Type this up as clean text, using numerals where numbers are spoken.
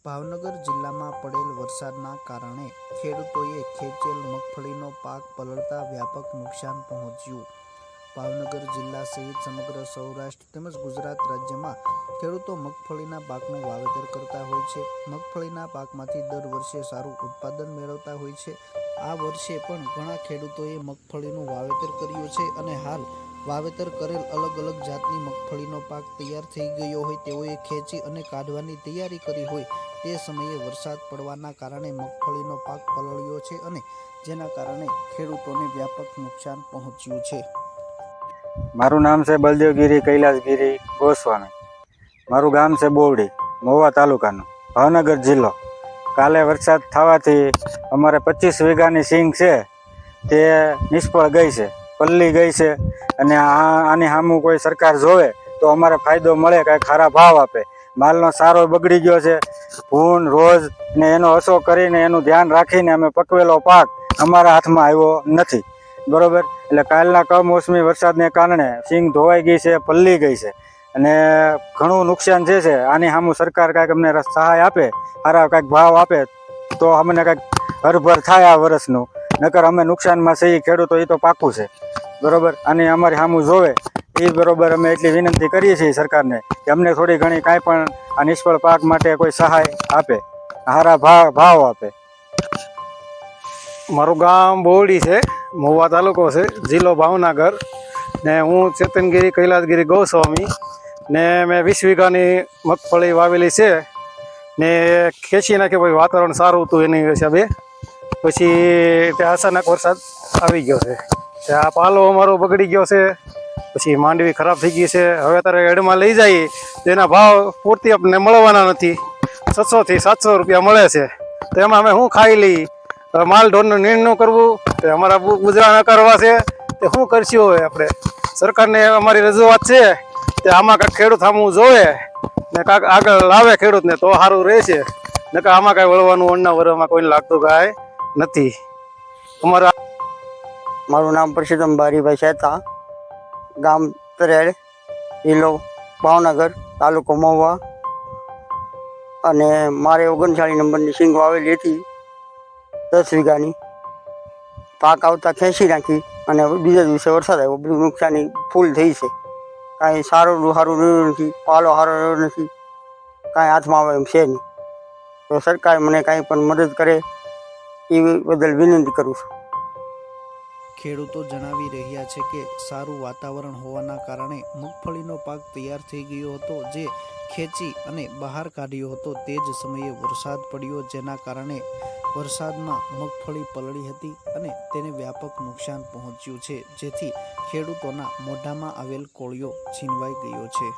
ભાવનગર જિલ્લામાં પડેલ વરસાદના કારણે ખેડૂતોએ ખેંચેલ મગફળીનો પાક પલળતા વ્યાપક નુકસાન પહોંચ્યું. ભાવનગર જિલ્લા સહિત સમગ્ર સૌરાષ્ટ્ર તેમજ ગુજરાત રાજ્યમાં ખેડૂતો મગફળીના પાકનું વાવેતર કરતા હોય છે. મગફળીના પાકમાંથી દર વર્ષે સારું ઉત્પાદન મેળવતા હોય છે. આ વર્ષે પણ ઘણા ખેડૂતોએ મગફળીનું વાવેતર કર્યું છે અને હાલ વાવેતર કરેલ અલગ અલગ જાતની મગફળીનો પાક તૈયાર થઈ ગયો હોય તેઓએ ખેંચી અને કાઢવાની તૈયારી કરી હોય તે સમયે વરસાદ પડવાના કારણે મગફળીનો પાક પલળ્યો છે અને જેના કારણે ખેડૂતોને વ્યાપક નુકસાન પહોંચ્યું છે. મારું નામ છે બલદેવગીરી કૈલાસગીરી ગોસ્વામી. મારું ગામ છે બોવડી, મહુવા તાલુકાનું, ભાવનગર જિલ્લો. કાલે વરસાદ થવાથી અમારે 25 વીઘાની સિંગ છે તે નિષ્ફળ ગઈ છે, પલ્લી ગઈ છે. અને આની સામું કોઈ સરકાર જોવે તો અમારે ફાયદો મળે, કાંઈ ખારા ભાવ આપે. માલનો સારો બગડી ગયો છે, ભૂન રોજ ને એનો અસો કરીને એનું ધ્યાન રાખીને અમે પકવેલો પાક અમારા હાથમાં આવ્યો નથી. બરોબર, એટલે કાલના કમોસમી વરસાદને કારણે સિંગ ધોવાઈ ગઈ છે, પલ્લી ગઈ છે અને ઘણું નુકસાન છે. આની સામું સરકાર કાંઈક અમને સહાય આપે, સારા કાંઈક ભાવ આપે તો અમને કાંઈક હરભર થાય આ વર્ષનું. નકર અમે નુકસાનમાં છીએ ખેડૂતો, એ તો પાકું છે. બરોબર, અને અમારી સામું જોવે એ બરોબર અમે એટલી વિનંતી કરીએ છીએ સરકારને કે અમને થોડી ઘણી કાંઈ પણ આ નિષ્ફળ પાક માટે કોઈ સહાય આપે, સારા ભાવ આપે. મારું ગામ બોવડી છે, મહુવા તાલુકો છે, જિલ્લો ભાવનગર. ને હું ચેતનગીરી કૈલાસગીરી ગોસ્વામી ને મેં 20 વીઘાની મગફળી વાવેલી છે ને ખેંચી નાખી. પછી વાતાવરણ સારું હતું એની હિસાબે પછી ત્યાં અચાનક વરસાદ આવી ગયો છે. આ પાલો અમારો બગડી ગયો છે, પછી માંડવી ખરાબ થઈ ગઈ છે. હવે તારે એડમાં લઈ જાય તો એના ભાવ પૂરતી આપણને મળવાના નથી. 600 થી 700 રૂપિયા મળે છે, તો એમાં અમે શું ખાઈ લઈએ? માલ ઢોરનું નિર્ણય કરવું તે અમારા ગુજરાન કરવા છે તે શું કરશું? હોય આપણે સરકારને અમારી રજૂઆત છે તે આમાં કાંઈક ખેડૂત સામું જોવે ને કાંઈક આગળ લાવે ખેડૂતને તો સારું રહેશે. નકર આમાં કાંઈ વળવાનું અન્ના વરવામાં કોઈને લાગતું કાંઈ નથી. અમારા મારું નામ પરસોત્તમ બારીભાઈ શેતા, ગામ તરેડ, જિલ્લો ભાવનગર, તાલુકો મહુવા. અને મારે 39 નંબરની સિંગ વાવેલી હતી 10 વીઘાની. પાક આવતા ખેંચી નાખી અને બીજા દિવસે વરસાદ આવ્યો. બધું નુકસાની ફૂલ થઈ છે. કાંઈ સારું રહ્યું નથી, પાલો સારો રહ્યો નથી, કાંઈ હાથમાં આવે એમ છે નહીં. તો સરકાર મને કાંઈ પણ મદદ કરે એ બદલ વિનંતી કરું છું. ખેડૂતો જણાવી રહ્યા છે કે સારું વાતાવરણ હોવાના કારણે મગફળીનો પાક તૈયાર થઈ ગયો હતો, જે ખેંચી અને બહાર કાઢ્યો હતો. તે જ સમયે વરસાદ પડ્યો, જેના કારણે વરસાદમાં મગફળી પલળી હતી અને તેને વ્યાપક નુકસાન પહોંચ્યું છે, જેથી ખેડૂતોના મોઢામાં આવેલ કોળિયો છીનવાઈ ગયો છે.